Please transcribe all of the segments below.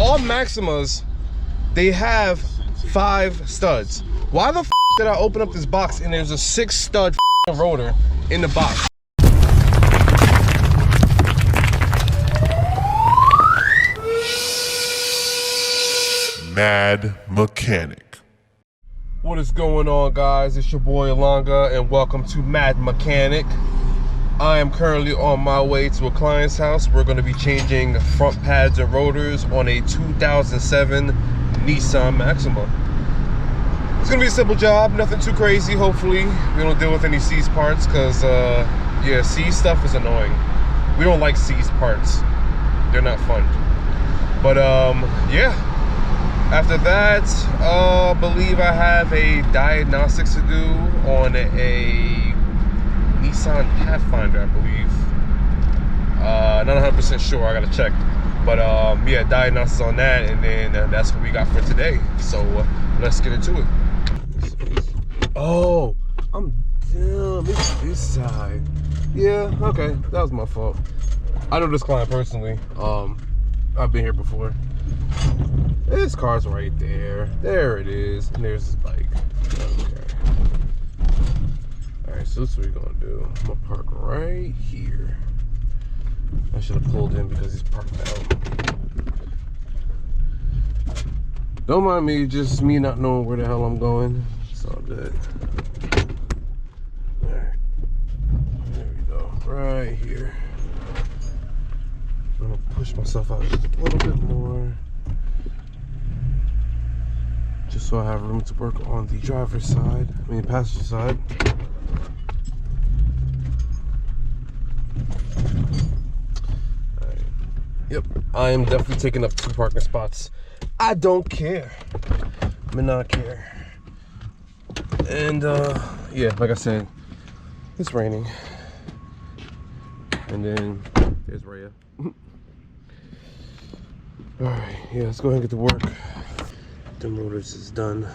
all Maximas, they have 5 studs. Why the f did I open up this box and there's a 6 stud rotor in the box? Mad Mechanic. What is going on, guys? It's your boy Alonga and welcome to Mad Mechanic. I am currently on my way to a client's house. We're going to be changing front pads and rotors on a 2007 Nissan Maxima. It's going to be a simple job, nothing too crazy. Hopefully we don't deal with any seized parts because yeah, seized stuff is annoying. We don't like seized parts. They're not fun. But yeah, after that, I believe I have a diagnostics to do on a Nissan Pathfinder, I believe. Not 100% sure, I gotta check. But yeah, diagnosis on that, and then that's what we got for today. So let's get into it. Oh, I'm dumb. It's this side. Yeah, okay, that was my fault. I know this client personally. I've been here before. This car's right there. There it is. And there's this bike. Okay. Alright, so this is what we're gonna do. I'm gonna park right here. I should have pulled in because he's parked out. Don't mind me, just me not knowing where the hell I'm going. It's all good. Alright. There we go. Right here. I'm gonna push myself out just a little bit more. Just so I have room to work on the driver's side, I mean passenger side. Alright. Yep, I am definitely taking up 2 parking spots. I don't care. I may not care. And yeah, like I said, it's raining. And then there's Rhea. Alright, yeah, let's go ahead and get to work. The rotors is done,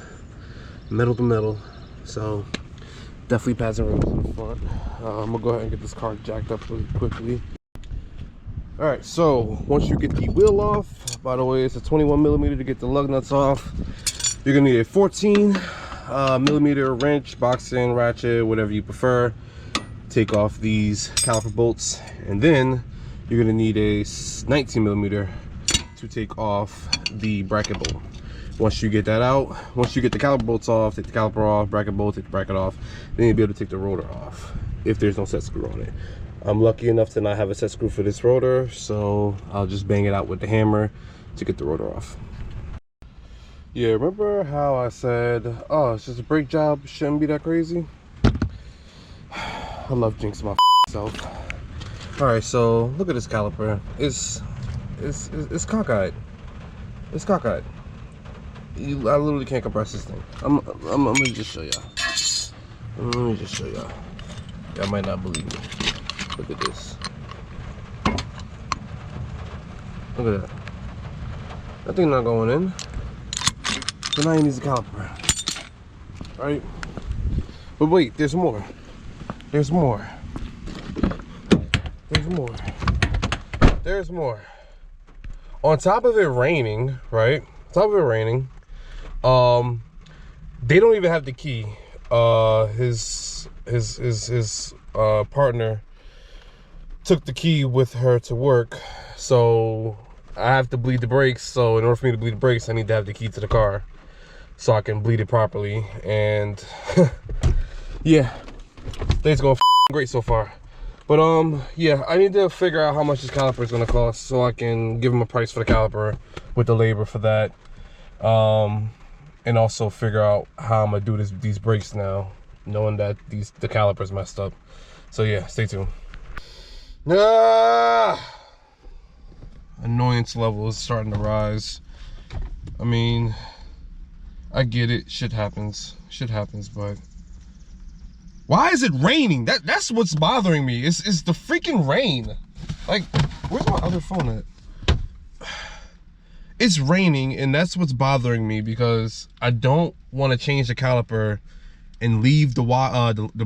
metal to metal, so definitely pads and rotors in the front. I'm gonna go ahead and get this car jacked up really quickly. All right, so once you get the wheel off, by the way, it's a 21mm to get the lug nuts off. You're gonna need a 14mm wrench, box in, ratchet, whatever you prefer. Take off these caliper bolts, and then you're gonna need a 19mm to take off the bracket bolt. Once you get that out, once you get the caliper bolts off, take the caliper off, bracket bolt, take the bracket off, then you'll be able to take the rotor off if there's no set screw on it. I'm lucky enough to not have a set screw for this rotor, so I'll just bang it out with the hammer to get the rotor off. Yeah, remember how I said, oh, it's just a brake job, shouldn't be that crazy? I love jinxing my self. All right, so look at this caliper. It's cockeyed. It's cockeyed. I literally can't compress this thing. I'm gonna just show y'all. Let me just show y'all. Y'all might not believe me. Look at this. Look at that. That thing not going in. So now he needs a caliper. Right? But wait, there's more. There's more. There's more. There's more. On top of it raining, right? On top of it raining, they don't even have the key. His partner took the key with her to work, so I have to bleed the brakes. So in order for me to bleed the brakes, I need to have the key to the car so I can bleed it properly. And yeah, things going great so far. But yeah, I need to figure out how much this caliper is gonna cost so I can give him a price for the caliper with the labor for that. And also figure out how I'm gonna do these brakes now, knowing that the caliper's messed up. So yeah, stay tuned. Annoyance level is starting to rise. I mean, I get it, shit happens, but why is it raining? That's what's bothering me. It's the freaking rain. Like, where's my other phone at? It's raining, and that's what's bothering me because I don't want to change the caliper and leave the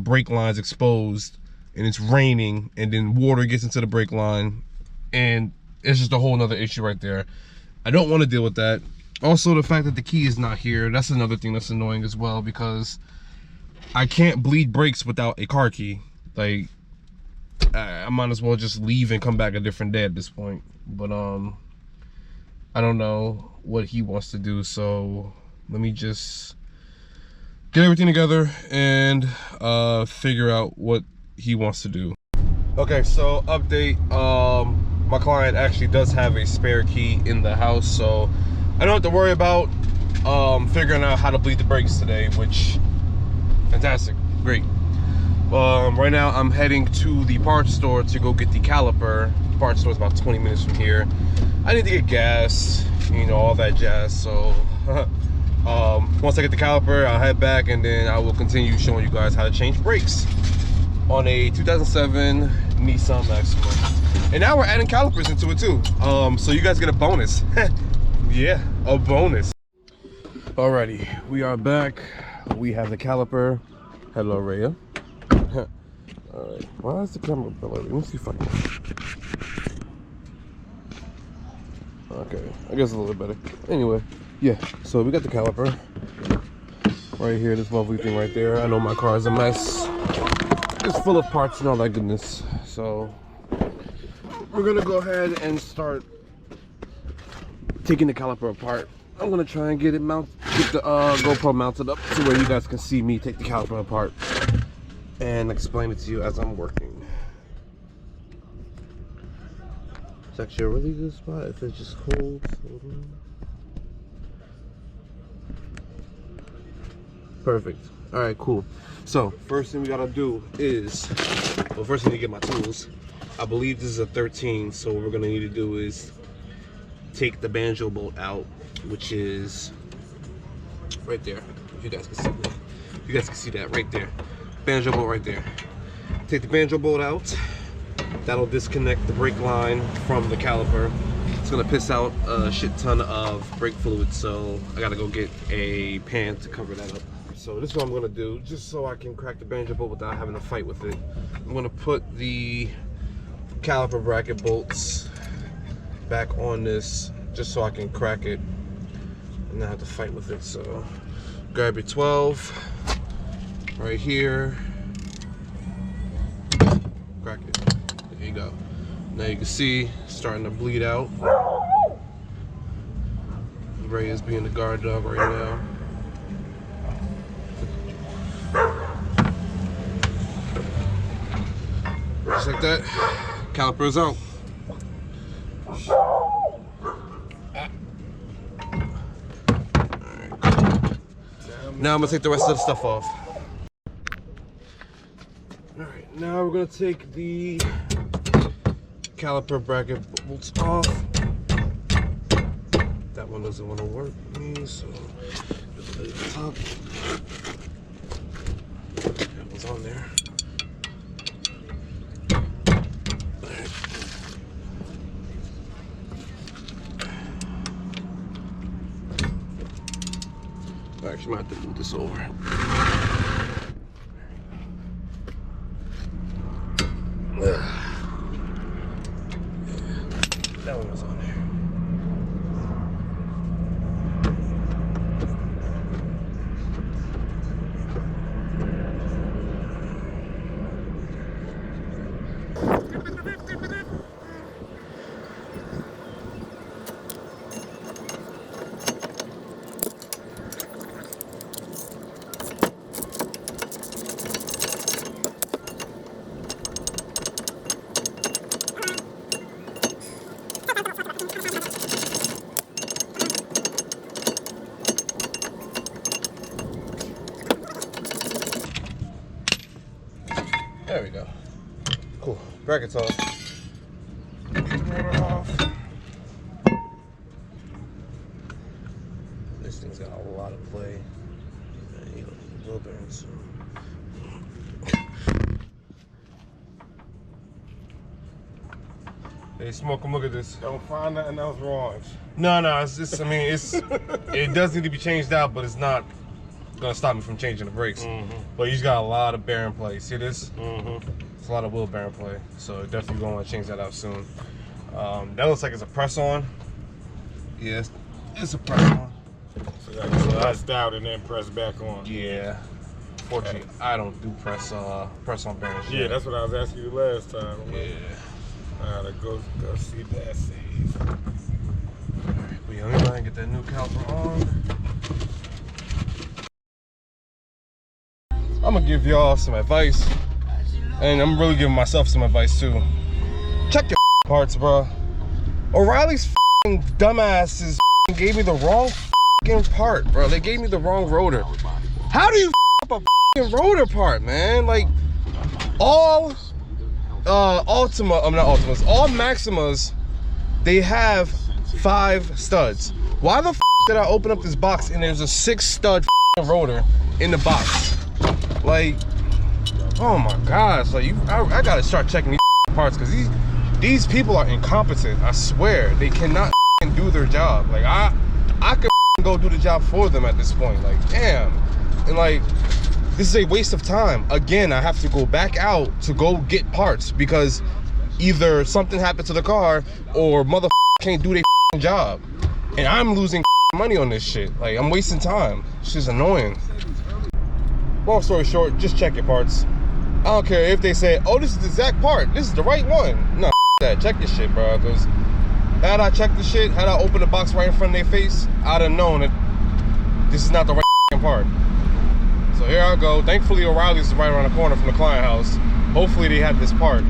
brake lines exposed, and it's raining, and then water gets into the brake line, and it's just a whole nother issue right there. I don't want to deal with that. Also, the fact that the key is not here, that's another thing that's annoying as well, because I can't bleed brakes without a car key. Like, I might as well just leave and come back a different day at this point. But I don't know what he wants to do, so let me just get everything together and figure out what he wants to do. Okay, so update. My client actually does have a spare key in the house, so I don't have to worry about figuring out how to bleed the brakes today, which fantastic, great. Right now I'm heading to the parts store to go get the caliper. The parts store is about 20 minutes from here. I need to get gas, you know, all that jazz. So once I get the caliper, I'll head back and then I will continue showing you guys how to change brakes on a 2007 Nissan Maxima. And now we're adding calipers into it too. So you guys get a bonus. Yeah, a bonus. Alrighty, we are back. We have the caliper. Hello, Rhea. Alright, why is the camera blurry? Let me see if I can. Okay, I guess a little bit better. Anyway, yeah, so we got the caliper right here, this lovely thing right there. I know my car is a mess. It's full of parts and all that goodness. So we're gonna go ahead and start taking the caliper apart. I'm gonna try and get it mounted, get the GoPro mounted up to where you guys can see me take the caliper apart and explain it to you as I'm working. It's actually a really good spot if it just holds. Perfect. All right, cool. So first thing we gotta do is, well, first I need to get my tools. I believe this is a 13, so what we're gonna need to do is take the banjo bolt out, which is right there. If you guys can see that. You guys can see that right there. Banjo bolt right there. Take the banjo bolt out. That'll disconnect the brake line from the caliper. It's gonna piss out a shit ton of brake fluid, so I gotta go get a pan to cover that up. So this is what I'm gonna do, just so I can crack the banjo bolt without having to fight with it. I'm gonna put the caliper bracket bolts back on this, just so I can crack it and not have to fight with it. So grab your 12 right here, crack it. There you go. Now you can see it's starting to bleed out. Ray is being the guard dog right now. Just like that, caliper's out. Now I'm gonna take the rest of the stuff off. Alright, now we're gonna take the caliper bracket bolts off. That one doesn't want to work for me, so just put it at the top. That one's on there. I actually might have to move this over. That one was on there. There we go. Cool. Brackets off. Motor off. This thing's got a lot of play. You don't need wheel bearings. Hey, Smoke 'em, look at this. Don't find nothing else wrong. No, it's just, I mean, it does need to be changed out, but it's not gonna stop me from changing the brakes. But you just got a lot of bearing play. See this? It's a lot of wheel bearing play, so definitely gonna want to change that out soon. That looks like it's a press on. Yeah, it's a press one. So that's out and then press back on. Yeah. Fortunately, I don't do press on bearings. Yeah, that's what I was asking you last time. Yeah. I gotta go see that. We only gonna get that new caliper on. I'm gonna give y'all some advice, and I'm really giving myself some advice too. Check your parts, bro. O'Reilly's dumbasses gave me the wrong part, bro. They gave me the wrong rotor. How do you up a rotor part, man? Like all all Maximas, they have 5 studs. Why the did I open up this box and there's a 6 stud rotor in the box? Like, oh my gosh, like I gotta start checking these parts, because these people are incompetent. I swear, they cannot do their job. Like I could go do the job for them at this point. Like, damn. And like, this is a waste of time. Again, I have to go back out to go get parts, because either something happened to the car or mother can't do their job, and I'm losing money on this shit. Like, I'm wasting time. It's just annoying. Long story short, just check your parts. I don't care if they say, oh, this is the exact part, this is the right one. No, that. Check this shit, bro. Because had I checked the shit, had I opened the box right in front of their face, I'd have known that this is not the right part. So here I go. Thankfully, O'Reilly's is right around the corner from the client house. Hopefully they have this part,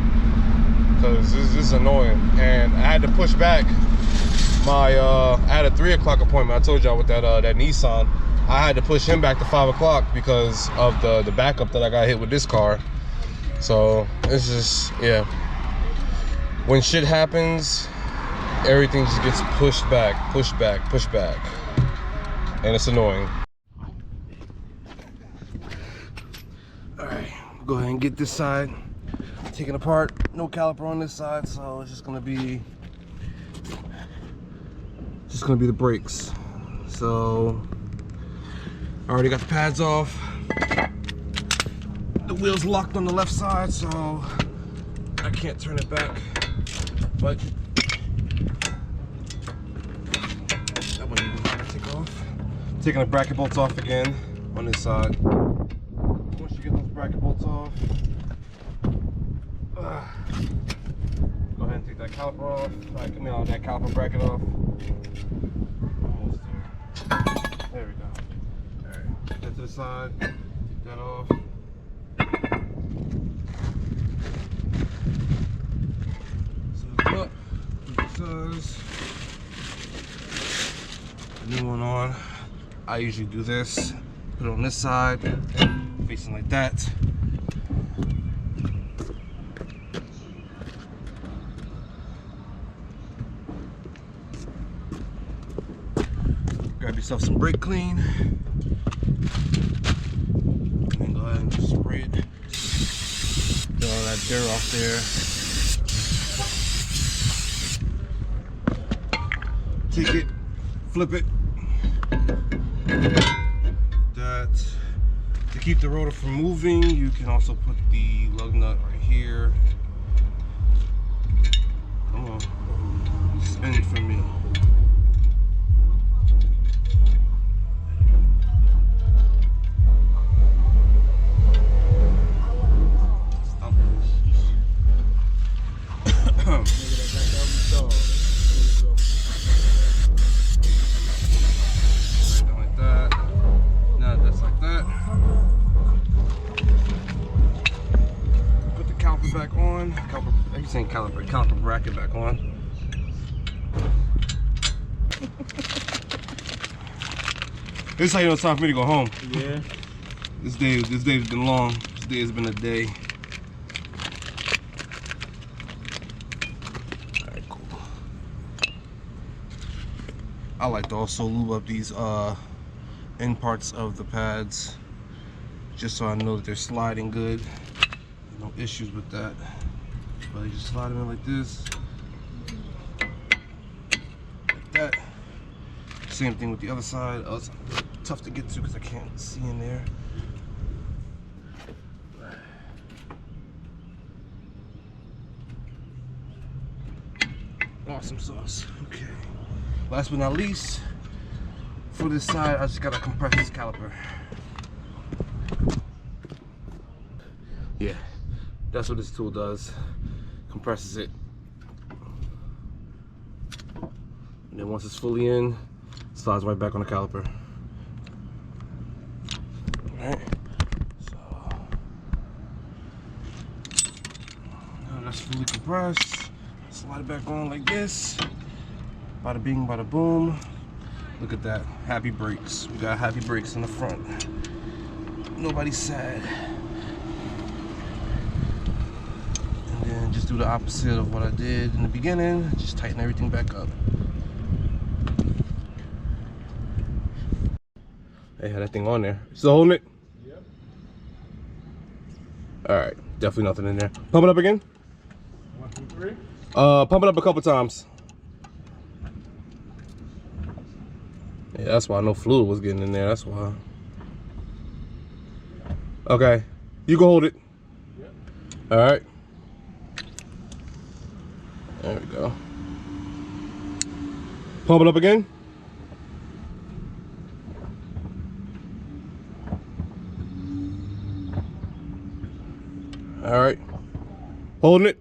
because this is annoying. And I had to push back my, I had a 3 o'clock appointment. I told y'all with that that Nissan. I had to push him back to 5 o'clock because of the backup that I got hit with this car. So it's just, yeah. When shit happens, everything just gets pushed back. And it's annoying. Alright, go ahead and get this side taken apart. No caliper on this side, so it's just gonna be the brakes. So I already got the pads off. The wheel's locked on the left side, so I can't turn it back. But that one you can take off. Taking the bracket bolts off again on this side. Once you get those bracket bolts off, go ahead and take that caliper off. Alright, come on, that caliper bracket off. Almost there. There we go. Alright, put that to the side. Take that off. Up. New one on. I usually do this. Put it on this side, facing like that. Grab yourself some brake clean, and then go ahead and just spray it. Get all that dirt off there. Take it, flip it. That to keep the rotor from moving, you can also put the lug nut right here. Come on, spin it for me. Back on. I'm saying caliper bracket back on. This is how you know it's time for me to go home. Yeah. This day's been long. This day has been a day. Alright, cool. I like to also lube up these end parts of the pads, just so I know that they're sliding good. No issues with that. But you just slide them in like this, like that. Same thing with the other side. Oh, it's tough to get to because I can't see in there. Awesome sauce. Okay. last but not least, for this side, I just gotta compress this caliper. Yeah, that's what this tool does. Compresses it. And then once it's fully in, slides right back on the caliper. Alright, so now that's fully compressed. Slide it back on like this. Bada bing, bada boom. Look at that, happy brakes. We got happy brakes in the front. Nobody's sad. And then just do the opposite of what I did in the beginning. Just tighten everything back up. Hey, had that thing on there. Still holding it? Yep. Alright, definitely nothing in there. Pump it up again. 1, 2, 3. Pump it up a couple times. Yeah, that's why no fluid was getting in there. That's why. Okay, you can hold it. Yep. All right. There we go. Pump it up again. All right. Holding it.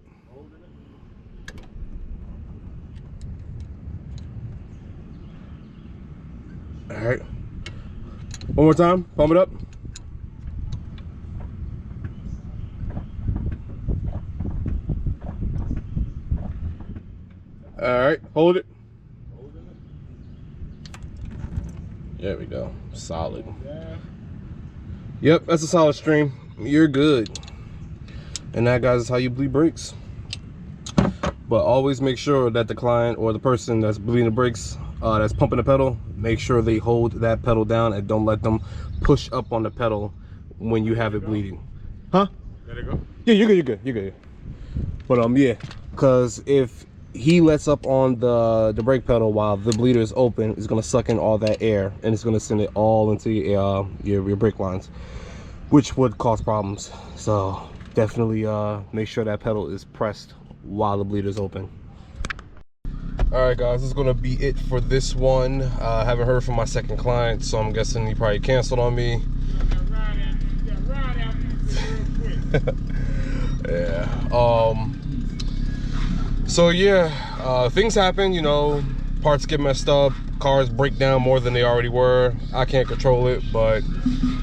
All right. One more time. Pump it up. All right. Hold it. There we go. Solid. Yep, that's a solid stream. You're good. And that, guys, is how you bleed brakes. But always make sure that the client or the person that's bleeding the brakes, that's pumping the pedal, make sure they hold that pedal down and don't let them push up on the pedal when you have it bleeding. Huh? Let it go? Yeah, you're good, you're good, you're good. But yeah, because if he lets up on the brake pedal while the bleeder is open, it's gonna suck in all that air and it's gonna send it all into your brake lines, which would cause problems. So definitely make sure that pedal is pressed while the bleeder is open. All right, guys, this is gonna be it for this one. I haven't heard from my second client, so I'm guessing he probably canceled on me. Yeah. So yeah, things happen, you know, parts get messed up, cars break down more than they already were. I can't control it, but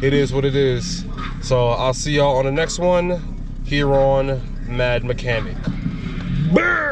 it is what it is. So I'll see y'all on the next one here on Mad Mechanic. Burr!